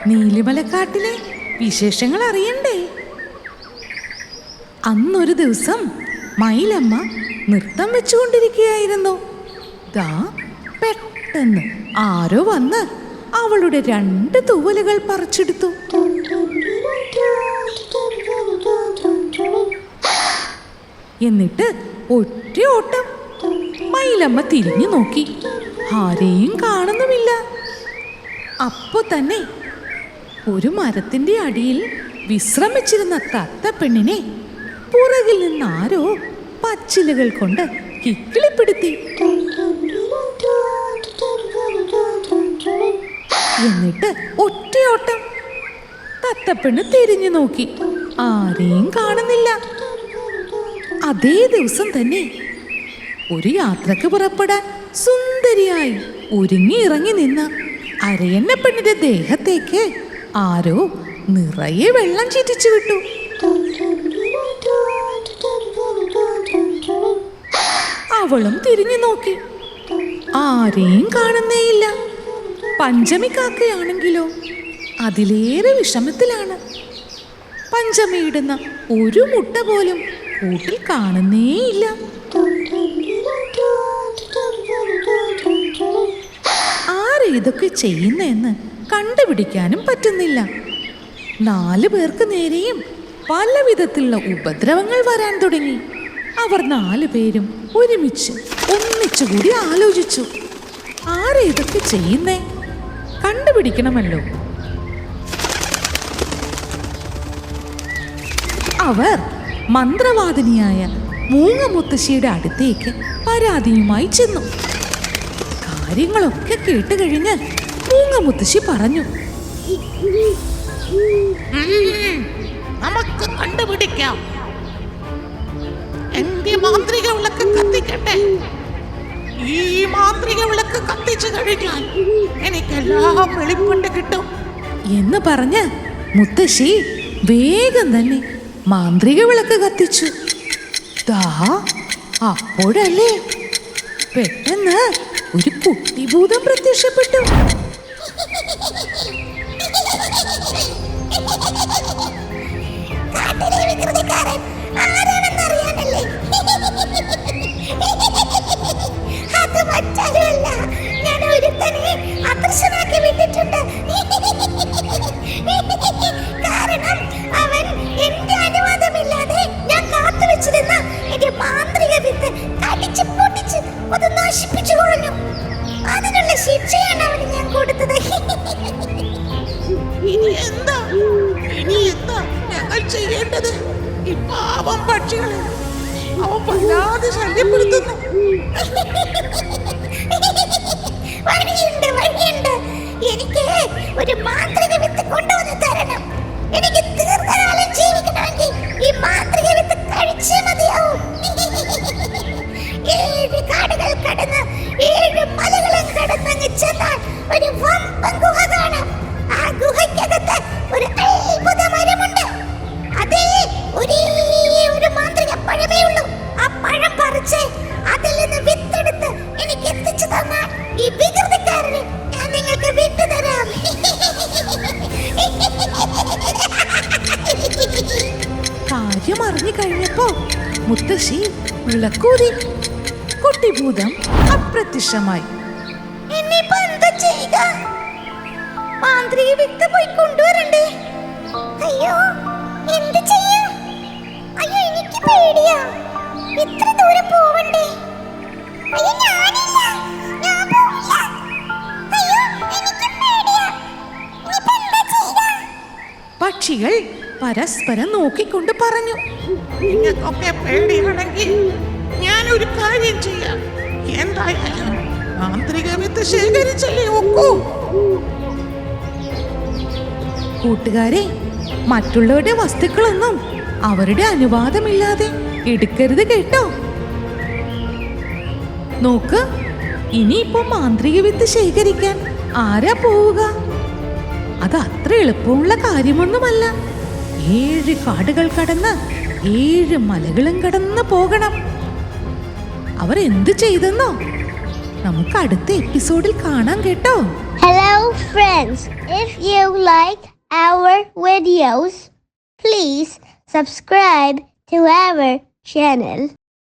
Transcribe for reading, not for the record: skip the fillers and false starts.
നീലിമലക്കാട്ടിലെ വിശേഷങ്ങൾ അറിയണ്ടേ? അന്നൊരു ദിവസം മയിലമ്മ നൃത്തം വെച്ചുകൊണ്ടിരിക്കുകയായിരുന്നു. ദാ പെട്ടെന്ന് ആരോ വന്ന് അവളുടെ 2 തൂവലുകൾ പറിച്ചെടുത്തു. എന്നിട്ട് ഒറ്റ ഓട്ടം. മയിലമ്മ തിരിഞ്ഞു നോക്കി, ആരെയും കാണുന്നുമില്ല. അപ്പോ തന്നെ ഒരു മരത്തിന്റെ അടിയിൽ വിശ്രമിച്ചിരുന്ന തത്തപ്പെണ്ണിനെ പുറകിൽ നിന്ന് ആരോ പച്ചിലകൾ കൊണ്ട് കിക്കിളിപ്പെടുത്തി. എന്നിട്ട് ഒറ്റയോട്ടം. തത്തപ്പെണ്ണ് തിരിഞ്ഞു നോക്കി, ആരെയും കാണുന്നില്ല. അതേ ദിവസം തന്നെ ഒരു യാത്രക്ക് പുറപ്പെടാൻ സുന്ദരിയായി ഒരുങ്ങി ഇറങ്ങി നിന്ന അരയന്ന പെണ്ണിന്റെ ദേഹത്തേക്ക് ആരോ നിറയെ വെള്ളം ചീറ്റിച്ചു വിട്ടു. അവളും തിരിഞ്ഞു നോക്കി, ആരെയും കാണുന്നേയില്ല. പഞ്ചമിക്കാക്കയാണെങ്കിലോ അതിലേറെ വിഷമത്തിലാണ്. പഞ്ചമിയിടുന്ന ഒരു മുട്ട പോലും കൂട്ടിൽ കാണുന്നേയില്ല. ആരിതൊക്കെ ചെയ്യുന്നെന്ന് കണ്ടുപിടിക്കാനും പറ്റുന്നില്ല. 4 പേർക്ക് നേരെയും പല വിധത്തിലുള്ള ഉപദ്രവങ്ങൾ വരാൻ തുടങ്ങി. അവർ 4 പേരും ഒന്നിച്ചുകൂടി ആലോചിച്ചു, ആരിതൊക്കെ ചെയ്യുന്നേ, കണ്ടുപിടിക്കണമല്ലോ. അവർ മന്ത്രവാദിനിയായ മൂങ്ങമുത്തശ്ശിയുടെ അടുത്തേക്ക് പരാതിയുമായി ചെന്നു. കാര്യങ്ങളൊക്കെ കേട്ടുകഴിഞ്ഞ് മൂങ്ങമുത്തശ്ശി പറഞ്ഞു, നമുക്ക് കണ്ടുപിടിക്കാം. എന്റെ മാന്ത്രിക വിളക്ക് കത്തിക്കട്ടെ. ഈ മാന്ത്രിക വിളക്ക് കത്തിച്ചു കഴിഞ്ഞാൽ എനിക്കെല്ലാം വെളിപ്പെട്ട് കിട്ടും എന്ന് പറഞ്ഞ് മുത്തശ്ശി വേഗം തന്നെ മാന്ത്രിക വിളക്ക് കത്തിച്ചു. ദാ അപ്പോഴല്ലേ പെട്ടെന്ന് ഒരു കുട്ടിഭൂതം പ്രത്യക്ഷപ്പെട്ടു. അതിനുള്ള ശിക്ഷയാണ് അവന് ഞാൻ കൊടുത്തത്. ഇനി എന്താ ഞങ്ങൾ ചെയ്യേണ്ടത്? ഈ പാവം പക്ഷികളെ അവൻ വല്ലാതെ ശല്യപ്പെടുത്തുന്നു. വഴിയുണ്ട്. എനിക്ക് ഒരു മാന്ത്രിക വിത്ത് കൊണ്ടുവന്ന് തരണം. എനിക്ക് ദീർഘകാലം ജീവിക്കണമെങ്കിൽ ഈ മാന്ത്രിക വിത്ത് കഴിച്ചേ മതിയാവും. 7 കാടുകൾ കടന്ന് 7 മലകളും കടന്നങ്ങ് ചെന്നാൽ ഒരു വമ്പൻ ഗുഹ കാണാം. ആ ഗുഹയ്ക്കകത്ത് ഒരു അത്ഭുത മരമുണ്ട്. അതേ ഒരു മാന്ത്രിക പഴമേ ഉള്ളൂ. ആ പഴം പറിച്ച് അതിൽ നിന്ന് വിത്തെടുത്ത് എനിക്ക് എത്തിച്ചു തന്നാൽ ഈ വികൃതിക്കാരനെ ഞാൻ നിങ്ങൾക്ക് വിട്ടുതരാം. കാര്യം അറിഞ്ഞു കഴിഞ്ഞപ്പോ മുത്തശ്ശി വിളക്കൂതി. കുട്ടിഭൂതം അപ്രത്യക്ഷമായി. ഇനിയിപ്പോ എന്താ ചെയ്യുക? മാന്ത്രിക വിത്ത് പോയി കൊണ്ടുവരണ്ടേ? അയ്യോ, എന്ത് ചെയ്യും? അയ്യോ, എനിക്ക് പേടിയാ. ഇത്ര ദൂരം പോവണ്ടേ? അയ്യോ, ഞാനില്ല, ഞാൻ പോവില്ല. അയ്യോ, എനിക്ക് പേടിയാ. ഇനിയിപ്പോ എന്താ ചെയ്യുക? പക്ഷികൾ പരസ്പരം നോക്കിക്കൊണ്ട് പറഞ്ഞു, നിങ്ങൾക്കൊക്കെ പേടിയാണെങ്കിൽ ഞാനൊരു കാര്യം ചെയ്യാം. എന്തായാലും മാന്ത്രിക വിത്ത് ശേഖരിച്ചല്ലേ ഒക്കൂ. കൂട്ടുകാരെ, മറ്റുള്ളവരുടെ വസ്തുക്കളൊന്നും അവരുടെ അനുവാദമില്ലാതെ എടുക്കരുത് കേട്ടോ. നോക്ക്, ഇനിയിപ്പോ മാന്ത്രിക വിത്ത് ശേഖരിക്കാൻ ആരാ പോവുക? അത് അത്ര എളുപ്പമുള്ള കാര്യമൊന്നുമല്ല. 7 കാടുകൾ കടന്ന് 7 മലകളും കടന്ന് പോകണം. അവർ എന്ത് ചെയ്തെന്നോ? നമുക്ക് അടുത്ത എപ്പിസോഡിൽ കാണാം കേട്ടോ. Hello friends, if you like our videos, please subscribe to our channel.